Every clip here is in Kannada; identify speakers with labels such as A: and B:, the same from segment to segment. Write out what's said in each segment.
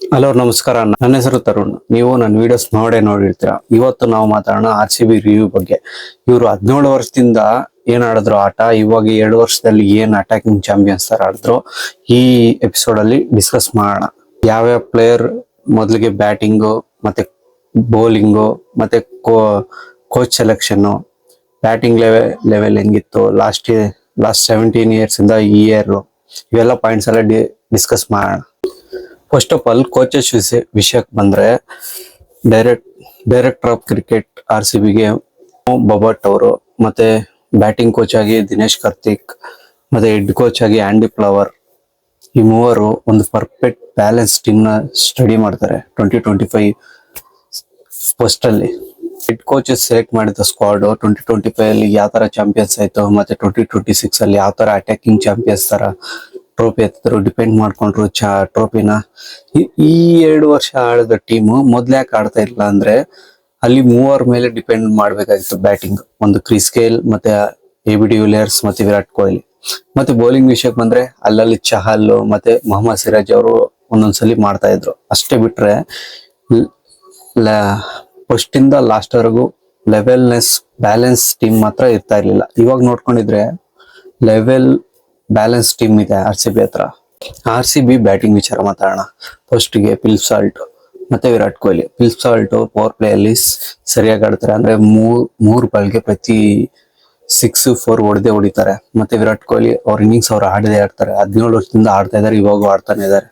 A: ಹಲೋ ನಮಸ್ಕಾರ, ನನ್ನ ಹೆಸರು ತರುಣ್. ನೀವು ನನ್ನ ವಿಡಿಯೋಸ್ ನೋಡಿರ್ತೀರಾ. ಇವತ್ತು ನಾವು ಮಾತಾಡೋಣ RCB ರಿವ್ಯೂ ಬಗ್ಗೆ. ಇವರು 17 ವರ್ಷದಿಂದ ಏನ್ ಆಡಿದ್ರು ಆಟ, ಇವಾಗ 2 ವರ್ಷದಲ್ಲಿ ಏನ್ ಅಟ್ಯಾಕಿಂಗ್ ಚಾಂಪಿಯನ್ಸ್ ತರ ಆಡಿದ್ರು, ಈ ಎಪಿಸೋಡ್ ಅಲ್ಲಿ ಡಿಸ್ಕಸ್ ಮಾಡೋಣ. ಯಾವ್ಯಾವ ಪ್ಲೇಯರ್ ಮೊದಲಿಗೆ ಬ್ಯಾಟಿಂಗು, ಮತ್ತೆ ಬೌಲಿಂಗು, ಮತ್ತೆ ಕೋಚ್ ಸೆಲೆಕ್ಷನ್, ಬ್ಯಾಟಿಂಗ್ ಲೆವೆಲ್ ಹೆಂಗಿತ್ತು ಲಾಸ್ಟ್ 17 ಇಯರ್ಸ್ ಇಂದ ಈ ಇಯರ್, ಇವೆಲ್ಲ ಪಾಯಿಂಟ್ಸ್ ಎಲ್ಲ ಡಿಸ್ಕಸ್ ಮಾಡೋಣ. ಫಸ್ಟ್ ಆಫ್ ಆಲ್ ಕೋಚಸ್ ವಿಷಯಕ್ಕೆ ಬಂದ್ರೆ, ಡೈರೆಕ್ಟರ್ ಆಫ್ ಕ್ರಿಕೆಟ್ RCBಗೆ ಬೊಬಟ್ ಅವರು, ಮತ್ತೆ ಬ್ಯಾಟಿಂಗ್ ಕೋಚ್ ಆಗಿ ದಿನೇಶ್ ಕಾರ್ತಿಕ್, ಮತ್ತೆ ಹೆಡ್ ಕೋಚ್ ಆಗಿ ಆಂಡಿ ಫ್ಲವರ್. ಈ ಮೂವರು ಒಂದು ಪರ್ಫೆಕ್ಟ್ ಬ್ಯಾಲೆನ್ಸ್ ಟೀಮ್ ನ ಸ್ಟಡಿ ಮಾಡ್ತಾರೆ 2025 ಫಸ್ಟ್ ಅಲ್ಲಿ. ಹೆಡ್ ಕೋಚಸ್ ಸೆಲೆಕ್ಟ್ ಮಾಡಿದ ಸ್ಕ್ವಾಡ್ 2025 ಅಲ್ಲಿ ಯಾವ ತರ ಚಾಂಪಿಯನ್ಸ್ ಆಯ್ತು, ಮತ್ತೆ 2026 ಅಲ್ಲಿ ಯಾವ ತರ ಅಟ್ಯಾಕಿಂಗ್ ಚಾಂಪಿಯನ್ಸ್ ತರ ಟ್ರೋಫಿ ಎತ್ತಿದ್ರು, ಡಿಪೆಂಡ್ ಮಾಡ್ಕೊಂಡ್ರು ಟ್ರೋಫಿನ. ಈ 2 ವರ್ಷ ಆಡಿದ ಟೀಮ್ ಮೊದ್ಲ್ಯಾಕೆ ಆಡ್ತಾ ಇಲ್ಲ ಅಂದ್ರೆ, ಅಲ್ಲಿ ಮೂವರ್ ಮೇಲೆ ಡಿಪೆಂಡ್ ಮಾಡ್ಬೇಕಾಗಿತ್ತು ಬ್ಯಾಟಿಂಗ್. ಒಂದು ಕ್ರಿಸ್ ಗೇಲ್, ಮತ್ತೆ AB ಡಿ ವಿಲಿಯರ್ಸ್, ಮತ್ತೆ ವಿರಾಟ್ ಕೊಹ್ಲಿ. ಮತ್ತೆ ಬೌಲಿಂಗ್ ವಿಷಯಕ್ಕೆ ಬಂದ್ರೆ ಅಲ್ಲಲ್ಲಿ ಚಹಲ್ ಮತ್ತೆ ಮೊಹಮ್ಮದ್ ಸಿರಾಜ್ ಅವರು ಒಂದೊಂದ್ಸಲಿ ಮಾಡ್ತಾ ಇದ್ರು. ಅಷ್ಟೇ ಬಿಟ್ರೆ ಫಸ್ಟ್ ಇಂದ ಲಾಸ್ಟ್ ವರೆಗೂ ಲೆವೆಲ್ನೆಸ್ ಬ್ಯಾಲೆನ್ಸ್ ಟೀಮ್ ಮಾತ್ರ ಇರ್ತಾ ಇರ್ಲಿಲ್ಲ. ಇವಾಗ ನೋಡ್ಕೊಂಡಿದ್ರೆ ಲೆವೆಲ್ ಬ್ಯಾಲೆನ್ಸ್ ಟೀಮ್ ಇದೆ RCB ಹತ್ರ. RCB ಬ್ಯಾಟಿಂಗ್ ವಿಚಾರ ಮಾತಾಡೋಣ. ಫಸ್ಟ್ ಗೆ ಫಿಲಿಪ್ ಸಾಲ್ಟ್ ಮತ್ತೆ Virat Kohli. Philip Salt power play ಅಲ್ಲಿ ಸರಿಯಾಗಿ ಆಡ್ತಾರೆ, ಅಂದ್ರೆ ಮೂರ್ ಬಾಲ್ಗೆ ಪ್ರತಿ 6-4 ಹೊಡಿತಾರೆ. ಮತ್ತೆ ವಿರಾಟ್ ಕೊಹ್ಲಿ ಅವ್ರ ಇನ್ನಿಂಗ್ಸ್ ಅವ್ರು ಆಡ್ತಾರೆ. 17 ವರ್ಷದಿಂದ ಆಡ್ತಾ ಇದಾರೆ, ಇವಾಗ ಆಡ್ತಾನೆ ಇದಾರೆ.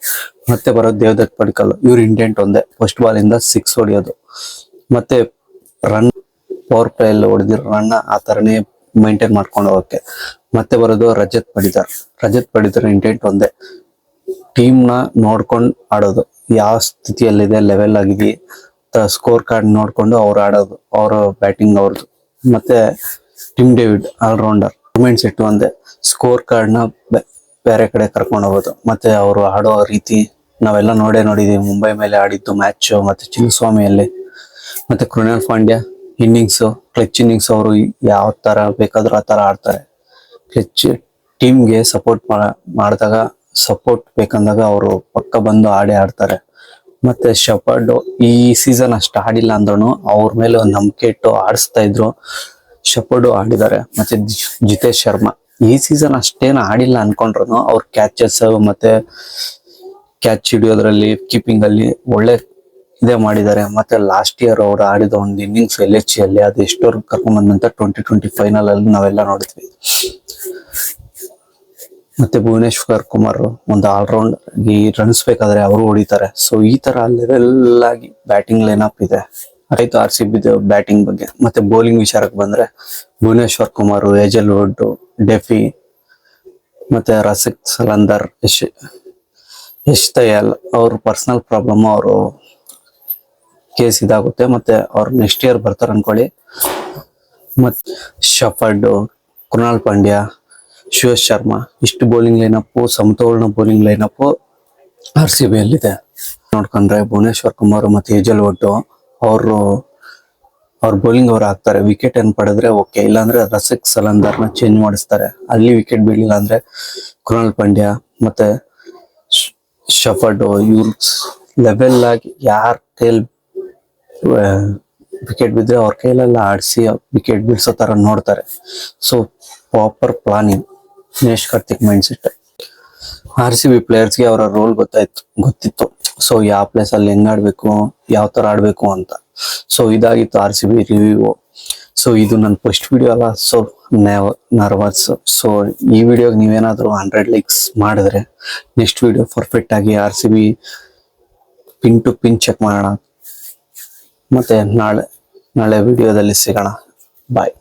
A: ಮತ್ತೆ ಬರೋದು ದೇವದತ್ ಪಡಿಕಲ್. ಇವ್ರ ಇಂಟೆಂಟ್ ಒಂದೇ, ಫಸ್ಟ್ ಬಾಲ್ ಇಂದ 6 ಹೊಡಿಯೋದು, ಮತ್ತೆ ರನ್ ಪವರ್ ಪ್ಲೇ ಅಲ್ಲಿ ಹೊಡೆದಿರೋ ರನ್ ಆ ತರನೇ ಮೈಂಟೈನ್ ಮಾಡ್ಕೊಂಡು ಹೋಗಕ್ಕೆ. ಮತ್ತೆ ಬರೋದು ರಜತ್ ಪಡಿತರ ಇಂಟೆಂಟ್ ಒಂದೇ, ಟೀಮ್ ನ ನೋಡ್ಕೊಂಡು ಆಡೋದು, ಯಾವ ಸ್ಥಿತಿಯಲ್ಲಿದೆ, ಲೆವೆಲ್ ಆಗಿದೆ, ಸ್ಕೋರ್ ಕಾರ್ಡ್ ನೋಡ್ಕೊಂಡು ಅವ್ರು ಆಡೋದು, ಅವ್ರ ಬ್ಯಾಟಿಂಗ್ ಅವ್ರದ್ದು. ಮತ್ತೆ Tim David all rounder, mind set ಒಂದೇ, ಸ್ಕೋರ್ ಕಾರ್ಡ್ ನ ಬೇರೆ ಕಡೆ ಕರ್ಕೊಂಡು ಹೋಗೋದು. ಮತ್ತೆ ಅವರು ಆಡೋ ರೀತಿ ನಾವೆಲ್ಲ ನೋಡಿದೀವಿ, ಮುಂಬೈ ಮೇಲೆ ಆಡಿದ್ದು ಮ್ಯಾಚ್, ಮತ್ತೆ ಚಿನ್ನಸ್ವಾಮಿಯಲ್ಲಿ. ಮತ್ತೆ Krunal Pandya innings, clutch innings, ಅವರು ಯಾವ ತರ ಬೇಕಾದ್ರೂ ಆ ತರ ಆಡ್ತಾರೆ. ಕ್ಲಚ್ ಟೀಮ್ಗೆ ಸಪೋರ್ಟ್ ಮಾಡಿದಾಗ, ಸಪೋರ್ಟ್ ಬೇಕಂದಾಗ ಅವರು ಪಕ್ಕ ಬಂದು ಆಡ್ತಾರೆ. ಮತ್ತೆ ಶೆಫರ್ಡ್ ಈ ಸೀಸನ್ ಅಷ್ಟು ಆಡಿಲ್ಲ ಅಂದ್ರೂ ಅವ್ರ ಮೇಲೆ ಒಂದು ನಂಬಿಕೆ ಇಟ್ಟು ಆಡಿಸ್ತಾ ಇದ್ರು, ಶೆಫರ್ಡ್ ಆಡಿದ್ದಾರೆ. ಮತ್ತೆ ಜಿತೇಶ್ ಶರ್ಮಾ ಈ ಸೀಸನ್ ಅಷ್ಟೇನು ಆಡಿಲ್ಲ ಅನ್ಕೊಂಡ್ರು, ಅವ್ರ ಕ್ಯಾಚಸ್ ಮತ್ತೆ ಕ್ಯಾಚ್ ಹಿಡಿಯೋದ್ರಲ್ಲಿ, ಕೀಪಿಂಗ್ ಅಲ್ಲಿ ಒಳ್ಳೆ ಇದೇ ಮಾಡಿದ್ದಾರೆ. ಮತ್ತೆ ಲಾಸ್ಟ್ ಇಯರ್ ಅವ್ರು ಆಡಿದ ಒಂದು ಇನ್ನಿಂಗ್ಸ್ LHC ಅಲ್ಲಿ ಅದು ಎಷ್ಟೋರ್ಗು ಕರ್ಕೊಂಡ್ ಬಂದಂತ 2020 ಫೈನಲ್ ಅಲ್ಲಿ ನಾವೆಲ್ಲ ನೋಡಿದ್ವಿ. ಮತ್ತೆ ಭುವನೇಶ್ವರ್ ಕುಮಾರ್ ಒಂದು ಆಲ್ರೌಂಡ್ ಈ ರನ್ಸ್ ಬೇಕಾದ್ರೆ ಅವರು ಹೊಡಿತಾರೆ. ಸೊ ಈ ತರ ಲೆವೆಲ್ ಆಗಿ ಬ್ಯಾಟಿಂಗ್ ಲೈನಪ್ ಇದೆ. ಆಯ್ತು RCB ಬ್ಯಾಟಿಂಗ್ ಬಗ್ಗೆ. ಮತ್ತೆ ಬೌಲಿಂಗ್ ವಿಚಾರಕ್ಕೆ ಬಂದ್ರೆ ಭುವನೇಶ್ವರ್ ಕುಮಾರ್, ಹೇಜಲ್ವುಡ್, ಡೆಫಿ, ಮತ್ತೆ ರಸಿಕ್ ಸಲಂದರ್, ಯಶ್ ದಯಾಲ್ ಅವ್ರ ಪರ್ಸನಲ್ ಪ್ರಾಬ್ಲಮ್, ಅವರು ಕೇಸ್ ಇದಾಗುತ್ತೆ. ಮತ್ತೆ ಅವ್ರು ನೆಕ್ಸ್ಟ್ ಇಯರ್ ಬರ್ತಾರೆ ಅನ್ಕೊಳ್ಳಿ. ಮತ್ತೆ ಶೆಫರ್ಡ್, ಕೃಣಾಲ್ ಪಾಂಡ್ಯ, ಶ್ರೇಯಸ್ ಶರ್ಮಾ, ಇಷ್ಟು ಬೌಲಿಂಗ್ ಲೈನಪ್, ಸಮತೋಲನ ಬೌಲಿಂಗ್ ಲೈನಪ್ RCB ಅಲ್ಲಿದೆ. ನೋಡ್ಕೊಂಡ್ರೆ ಭುವನೇಶ್ವರ್ ಕುಮಾರ್ ಮತ್ತೆ ಹೇಜಲ್ವುಡ್ ಅವ್ರ ಬೌಲಿಂಗ್ ಅವ್ರು ಹಾಕ್ತಾರೆ. ವಿಕೆಟ್ ಏನ್ ಪಡೆದ್ರೆ ಓಕೆ, ಇಲ್ಲಾಂದ್ರೆ ರಸಿಕ್ ಸಲಂದರ್ನ ಚೇಂಜ್ ಮಾಡಿಸ್ತಾರೆ. ಅಲ್ಲಿ ವಿಕೆಟ್ ಬೀಳಿಲ್ಲ ಅಂದ್ರೆ ಕೃಣಾಲ್ ಪಾಂಡ್ಯ ಮತ್ತೆ ಶೆಫರ್ಡ್ ಇವ್ರ ಲೆವೆಲ್ ಆಗಿ ಯಾರ ಕೈಲ್ ವಿಕೆಟ್ ಬಿದ್ರೆ ಅವ್ರ ಕೈಲೆಲ್ಲ ಆಡಿಸಿ ವಿಕೆಟ್ ಬೀಳ್ಸೋ ತರ ನೋಡ್ತಾರೆ. So proper planning, Dinesh Karthik mind set. RCB ಪ್ಲೇಯರ್ಸ್ಗೆ ಅವರ ರೋಲ್ ಗೊತ್ತಿತ್ತು. ಸೊ ಯಾವ ಪ್ಲೇಸ್ ಅಲ್ಲಿ ಹೆಂಗ್ ಆಡ್ಬೇಕು, ಯಾವ ತರ ಆಡ್ಬೇಕು ಅಂತ. ಸೊ ಇದಾಗಿತ್ತು RCB ರಿವ್ಯೂ. ಸೊ ಇದು ನನ್ನ ಫಸ್ಟ್ ವಿಡಿಯೋ ಅಲ್ಲ, ಸೊ ನರ್ವಸ್. ಸೊ ಈ ವಿಡಿಯೋಗೆ ನೀವೇನಾದ್ರೂ 100 ಲೈಕ್ಸ್ ಮಾಡಿದ್ರೆ ನೆಕ್ಸ್ಟ್ ವಿಡಿಯೋ ಪರ್ಫೆಕ್ಟ್ ಆಗಿ RCB pin to pin check ಮಾಡೋಣ. ಮತ್ತೆ ನಾಳೆ ವಿಡಿಯೋದಲ್ಲಿ ಸಿಗೋಣ. ಬಾಯ್.